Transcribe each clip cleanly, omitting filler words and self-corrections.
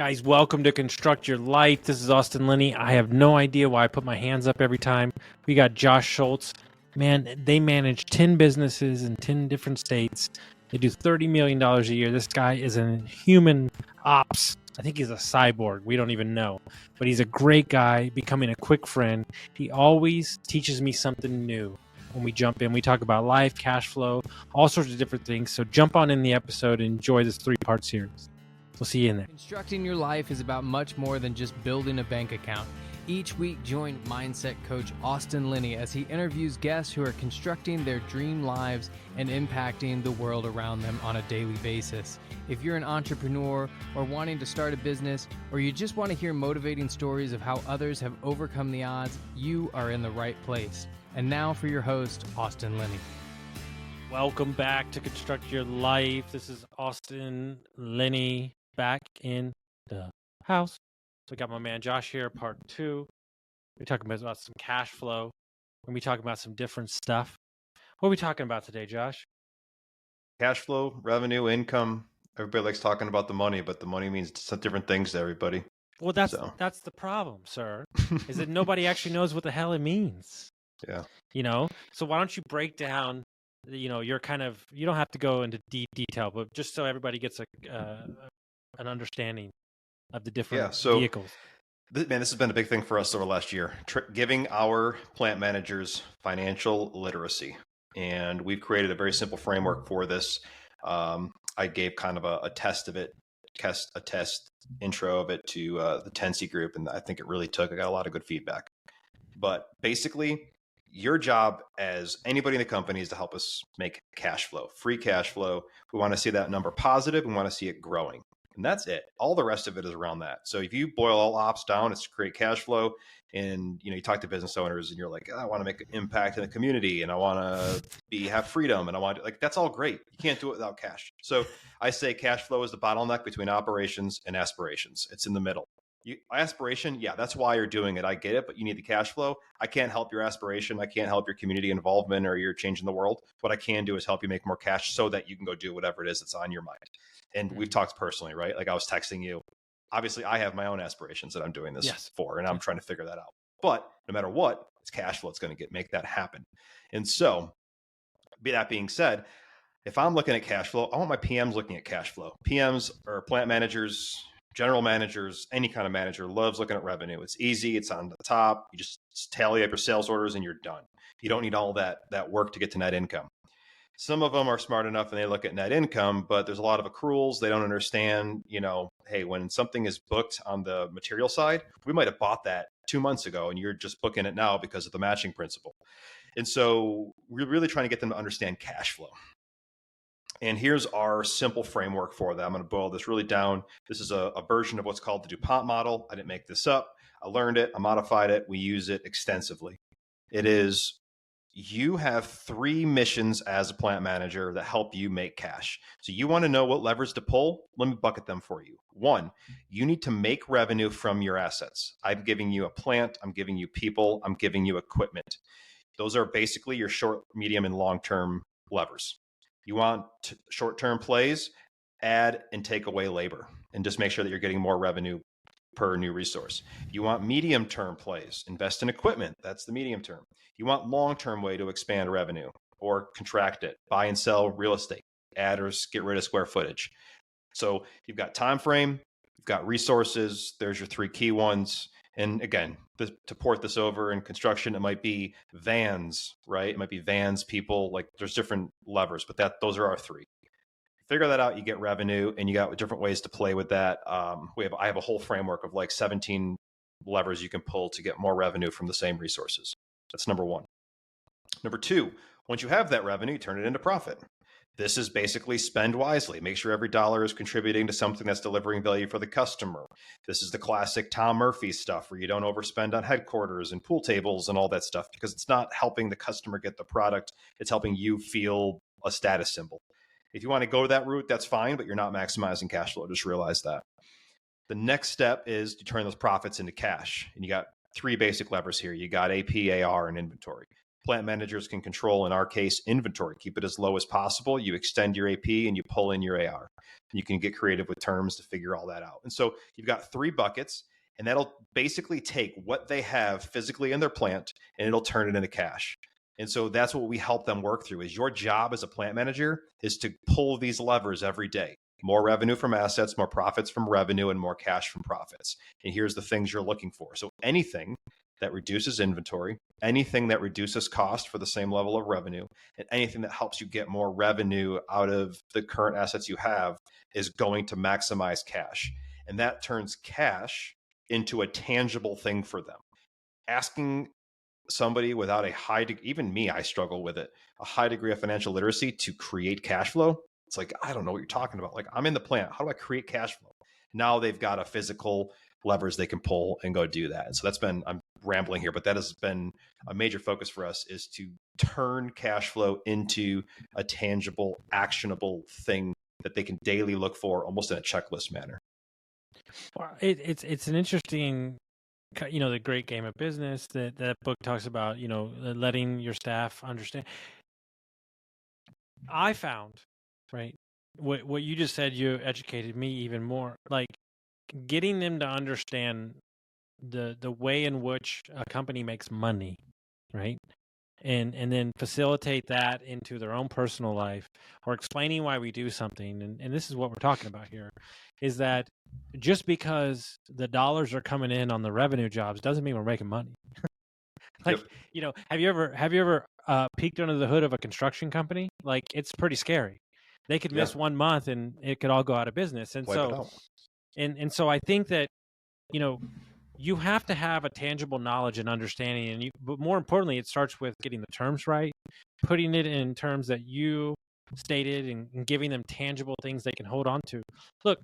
Guys, welcome to Construct Your Life. This is Austin Linney. I have no idea why I put my hands up every time. We got Josh Schultz. Man, they manage 10 businesses in 10 different states. They do $30 million a year. This guy is a human ops. I think he's a cyborg. We don't even know. But he's a great guy, becoming a quick friend. He always teaches me something new. When we jump in, we talk about life, cash flow, all sorts of different things. So jump on in the episode and enjoy this 3-part series. We'll see you in there. Constructing your life is about much more than just building a bank account. Each week, join mindset coach Austin Linney as he interviews guests who are constructing their dream lives and impacting the world around them on a daily basis. If you're an entrepreneur or wanting to start a business, or you just want to hear motivating stories of how others have overcome the odds, you are in the right place. And now for your host, Austin Linney. Welcome back to Construct Your Life. This is Austin Linney back in the house. So we got my man Josh here, part 2. We're talking about some cash flow. We're going to be talking about some different stuff. What are we talking about today, Josh? Cash flow, revenue, income. Everybody likes talking about the money, but the money means some different things to everybody. Well, that's the problem, sir, is that nobody actually knows what the hell it means. Yeah. So why don't you break down, you're kind of, you don't have to go into deep detail, but just so everybody gets an understanding of the different vehicles. This has been a big thing for us over the last year, giving our plant managers financial literacy. And we've created a very simple framework for this. I gave kind of a test of it, a test intro of it to the Tensi group, and I think it really took. I got a lot of good feedback. But basically, your job as anybody in the company is to help us make cash flow, free cash flow. We want to see that number positive. We want to see it growing. And that's it. All the rest of it is around that. So if you boil all ops down, it's to create cash flow. And you talk to business owners and you're like, I want to make an impact in the community and I want to have freedom and I want to, that's all great. You can't do it without cash. So I say cash flow is the bottleneck between operations and aspirations. It's in the middle. Aspiration, yeah, that's why you're doing it. I get it, but you need the cash flow. I can't help your aspiration. I can't help your community involvement or your change in the world. What I can do is help you make more cash so that you can go do whatever it is that's on your mind. And we've talked personally, right? Like I was texting you. Obviously, I have my own aspirations that I'm doing this for, and I'm trying to figure that out. But no matter what, it's cash flow. It's going to make that happen. And so, that being said, if I'm looking at cash flow, I want my PMs looking at cash flow. PMs or plant managers, general managers, any kind of manager loves looking at revenue. It's easy. It's on the top. You just tally up your sales orders and you're done. You don't need all that work to get to net income. Some of them are smart enough and they look at net income, but there's a lot of accruals. They don't understand, hey, when something is booked on the material side, we might have bought that 2 months ago and you're just booking it now because of the matching principle. And so we're really trying to get them to understand cash flow. And here's our simple framework for that. I'm going to boil this really down. This is a version of what's called the DuPont model. I didn't make this up. I learned it. I modified it. We use it extensively. It is, you have 3 missions as a plant manager that help you make cash. So you want to know what levers to pull? Let me bucket them for you. 1, you need to make revenue from your assets. I'm giving you a plant. I'm giving you people. I'm giving you equipment. Those are basically your short, medium, and long-term levers. You want short-term plays, add and take away labor, and just make sure that you're getting more revenue per new resource. You want medium-term plays, invest in equipment. That's the medium term. You want long-term way to expand revenue or contract it, buy and sell real estate, add or get rid of square footage. So you've got time frame, you've got resources. There's your 3 key ones. And again, to port this over in construction, it might be vans, right? It might be vans, people, like there's different levers, but those are our 3. Figure that out, you get revenue, and you got different ways to play with that. I have a whole framework of like 17 levers you can pull to get more revenue from the same resources. That's number 1. Number 2, once you have that revenue, you turn it into profit. This is basically spend wisely. Make sure every dollar is contributing to something that's delivering value for the customer. This is the classic Tom Murphy stuff where you don't overspend on headquarters and pool tables and all that stuff because it's not helping the customer get the product. It's helping you feel a status symbol. If you want to go that route, that's fine, but you're not maximizing cash flow. Just realize that. The next step is to turn those profits into cash. And you got 3 basic levers here. You got AP, AR, and inventory. Plant managers can control, in our case, inventory, keep it as low as possible. You extend your AP and you pull in your AR. You can get creative with terms to figure all that out. And so you've got 3 buckets, and that'll basically take what they have physically in their plant and it'll turn it into cash. And so that's what we help them work through. Is your job as a plant manager is to pull these levers every day. More revenue from assets, more profits from revenue, and more cash from profits. And here's the things you're looking for. So anything that reduces inventory, anything that reduces cost for the same level of revenue, and anything that helps you get more revenue out of the current assets you have is going to maximize cash. And that turns cash into a tangible thing for them. Asking somebody without a high degree, even me, I struggle with it, a high degree of financial literacy to create cash flow. It's like, I don't know what you're talking about. Like, I'm in the plant. How do I create cash flow? Now they've got a physical levers they can pull and go do that. And so that's been, I'm rambling here, but that has been a major focus for us, is to turn cash flow into a tangible, actionable thing that they can daily look for, almost in a checklist manner. Well, it's an interesting, the great game of business that book talks about, letting your staff understand. I found, right, what you just said, you educated me even more, like getting them to understand the way in which a company makes money, right? And then facilitate that into their own personal life, or explaining why we do something. And this is what we're talking about here, is that just because the dollars are coming in on the revenue jobs doesn't mean we're making money. Like, Yep. have you ever peeked under the hood of a construction company? Like, it's pretty scary. They could miss 1 month and it could all go out of business. And Wipe it out. and so I think that, you have to have a tangible knowledge and understanding, but more importantly, it starts with getting the terms right, putting it in terms that you stated, and giving them tangible things they can hold on to. Look,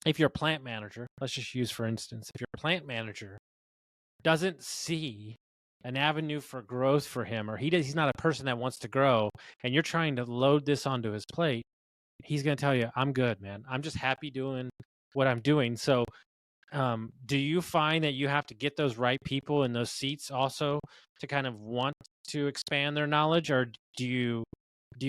if you're a plant manager, let's just use for instance, if your plant manager doesn't see an avenue for growth for him, or he's not a person that wants to grow, and you're trying to load this onto his plate, he's going to tell you, I'm good, man. I'm just happy doing what I'm doing. So do you find that you have to get those right people in those seats also to kind of want to expand their knowledge, or do you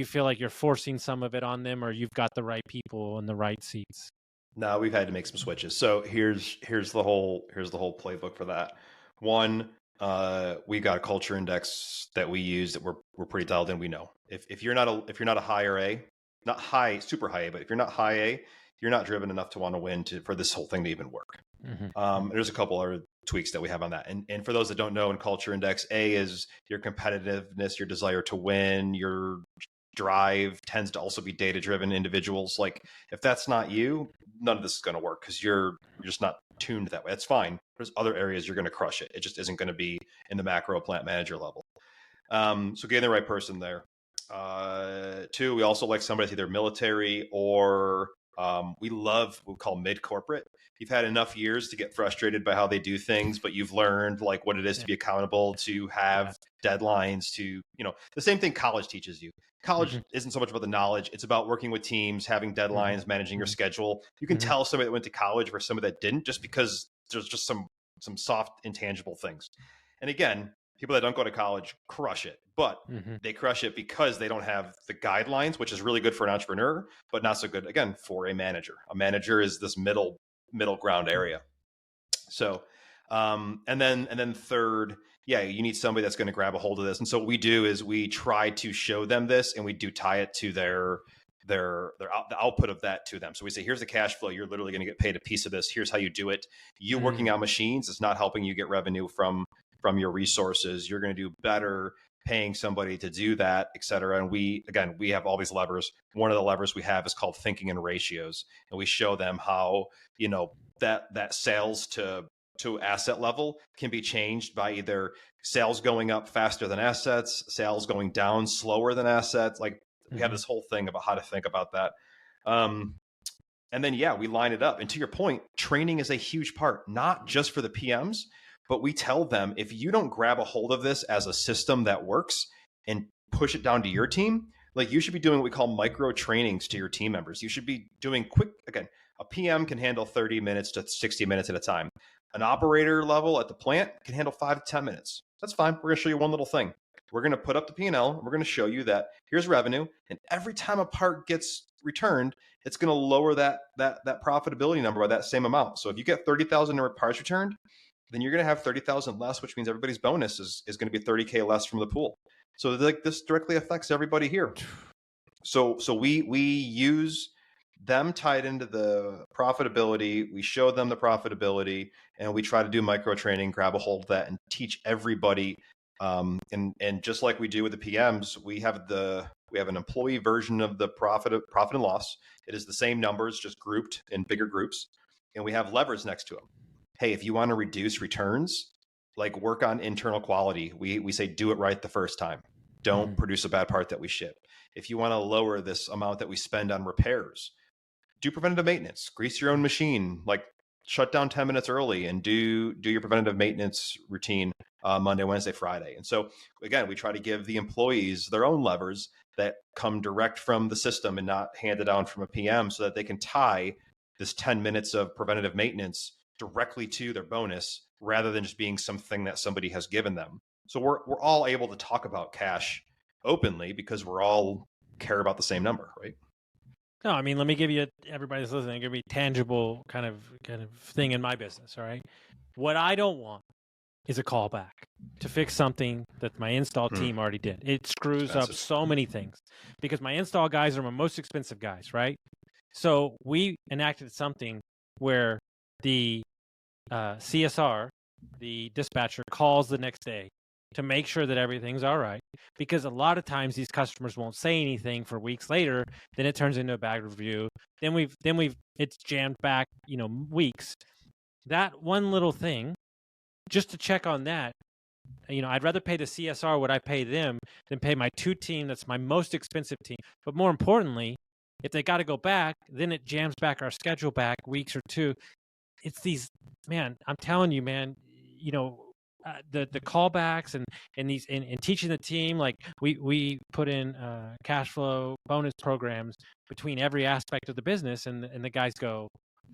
feel like you're forcing some of it on them, or you've got the right people in the right seats? No, we've had to make some switches. So here's the whole playbook for that. One, we got a culture index that we use that we're pretty dialed in. We know if you're not a higher A, not high, super high A, but if you're not high A, you're not driven enough to want to win for this whole thing to even work. There's a couple other tweaks that we have on that. And for those that don't know, in culture index, A is your competitiveness, your desire to win, your drive tends to also be data-driven individuals. Like, if that's not you, none of this is going to work, because you're just not tuned that way. That's fine. There's other areas you're going to crush it. It just isn't going to be in the macro plant manager level. So getting the right person there. 2, we also like somebody that's either military or we love what we call mid-corporate. You've had enough years to get frustrated by how they do things, but you've learned like what it is to be accountable, to have deadlines, to, the same thing college teaches you. College isn't so much about the knowledge. It's about working with teams, having deadlines, managing your schedule. You can tell somebody that went to college versus somebody that didn't, just because there's just some soft, intangible things. And again, people that don't go to college crush it, but they crush it because they don't have the guidelines, which is really good for an entrepreneur, but not so good, again, for a manager. A manager is this middle ground area. So, and then third, you need somebody that's going to grab a hold of this. And so what we do is we try to show them this, and we do tie it to the output of that to them. So we say, here's the cash flow. You're literally going to get paid a piece of this. Here's how you do it. You working on machines is not helping you get revenue from your resources. You're going to do better paying somebody to do that, et cetera. And we have all these levers. One of the levers we have is called thinking in ratios. And we show them how, that sales to asset level can be changed by either sales going up faster than assets, sales going down slower than assets. Like, we have this whole thing about how to think about that. And then, we line it up. And to your point, training is a huge part, not just for the PMs, but we tell them, if you don't grab a hold of this as a system that works and push it down to your team, like, you should be doing what we call micro trainings to your team members. You should be doing quick, again, a PM can handle 30 minutes to 60 minutes at a time. An operator level at the plant can handle 5 to 10 minutes. That's fine. We're going to show you one little thing. We're going to put up the P&L. We're going to show you that here's revenue. And every time a part gets returned, it's going to lower that profitability number by that same amount. So if you get 30,000 parts returned, then you're going to have 30,000 less, which means everybody's bonus is going to be 30K less from the pool. So like this directly affects everybody here. So we use them tied into the profitability. We show them the profitability, and we try to do micro training, grab a hold of that, and teach everybody. And just like we do with the PMs, we have an employee version of the profit and loss. It is the same numbers, just grouped in bigger groups, and we have levers next to them. Hey, if you want to reduce returns, like work on internal quality, we say do it right the first time. Don't produce a bad part that we ship. If you want to lower this amount that we spend on repairs, do preventative maintenance, grease your own machine, like shut down 10 minutes early and do your preventative maintenance routine Monday, Wednesday, Friday. And so again, we try to give the employees their own levers that come direct from the system and not handed down from a PM, so that they can tie this 10 minutes of preventative maintenance directly to their bonus rather than just being something that somebody has given them. So we're all able to talk about cash openly because we're all care about the same number, right? No, I mean, let me give you, everybody's listening, give me tangible kind of thing in my business, all right? What I don't want is a callback to fix something that my install team already did. It screws up so many things because my install guys are my most expensive guys, right? So we enacted something where the CSR, the dispatcher, calls the next day to make sure that everything's all right, because a lot of times these customers won't say anything for weeks later. Then it turns into a bad review. Then it's jammed back, weeks. That one little thing, just to check on that, I'd rather pay the CSR what I pay them than pay my team that's my most expensive team. But more importantly, if they got to go back, then it jams back our schedule back weeks or two. It's these, man, I'm telling you, man, the callbacks and these and teaching the team, like we put in cash flow bonus programs between every aspect of the business, and the guys go,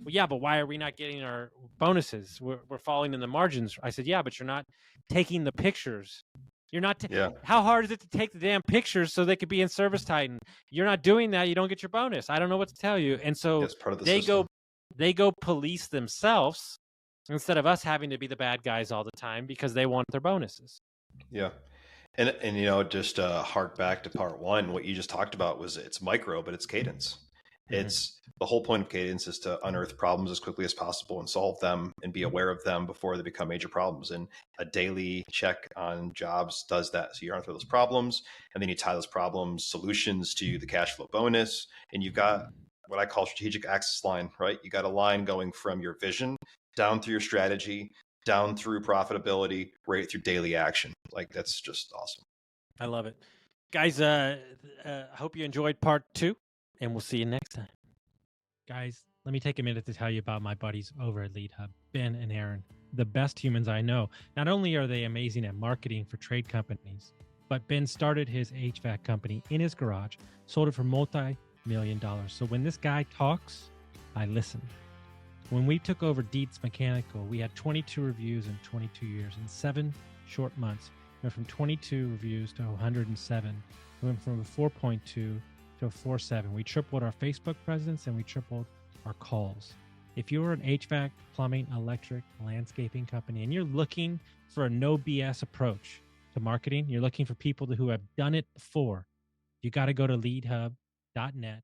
well, yeah, but why are we not getting our bonuses? We're falling in the margins. I said, yeah, but you're not taking the pictures. You're not. How hard is it to take the damn pictures so they could be in Service Titan? You're not doing that. You don't get your bonus. I don't know what to tell you. And so they go police themselves instead of us having to be the bad guys all the time because they want their bonuses. Yeah. And just hark back to part one, what you just talked about was it's micro, but it's cadence. It's the whole point of cadence is to unearth problems as quickly as possible and solve them and be aware of them before they become major problems. And a daily check on jobs does that. So you unearth those problems, and then you tie those problems solutions to the cash flow bonus. And you've got what I call strategic axis line, right? You got a line going from your vision down through your strategy, down through profitability, right through daily action. Like, that's just awesome. I love it. Guys, I hope you enjoyed part 2, and we'll see you next time. Guys, let me take a minute to tell you about my buddies over at Lead Hub, Ben and Aaron, the best humans I know. Not only are they amazing at marketing for trade companies, but Ben started his HVAC company in his garage, sold it for multi-million dollars. So when this guy talks, I listen. When we took over Dietz Mechanical, we had 22 reviews in 22 years. In 7 short months, we went from 22 reviews to 107. We went from a 4.2 to a 4.7. We tripled our Facebook presence, and we tripled our calls. If you're an HVAC, plumbing, electric, landscaping company, and you're looking for a no BS approach to marketing, you're looking for people who have done it before, you got to go to leadhub.net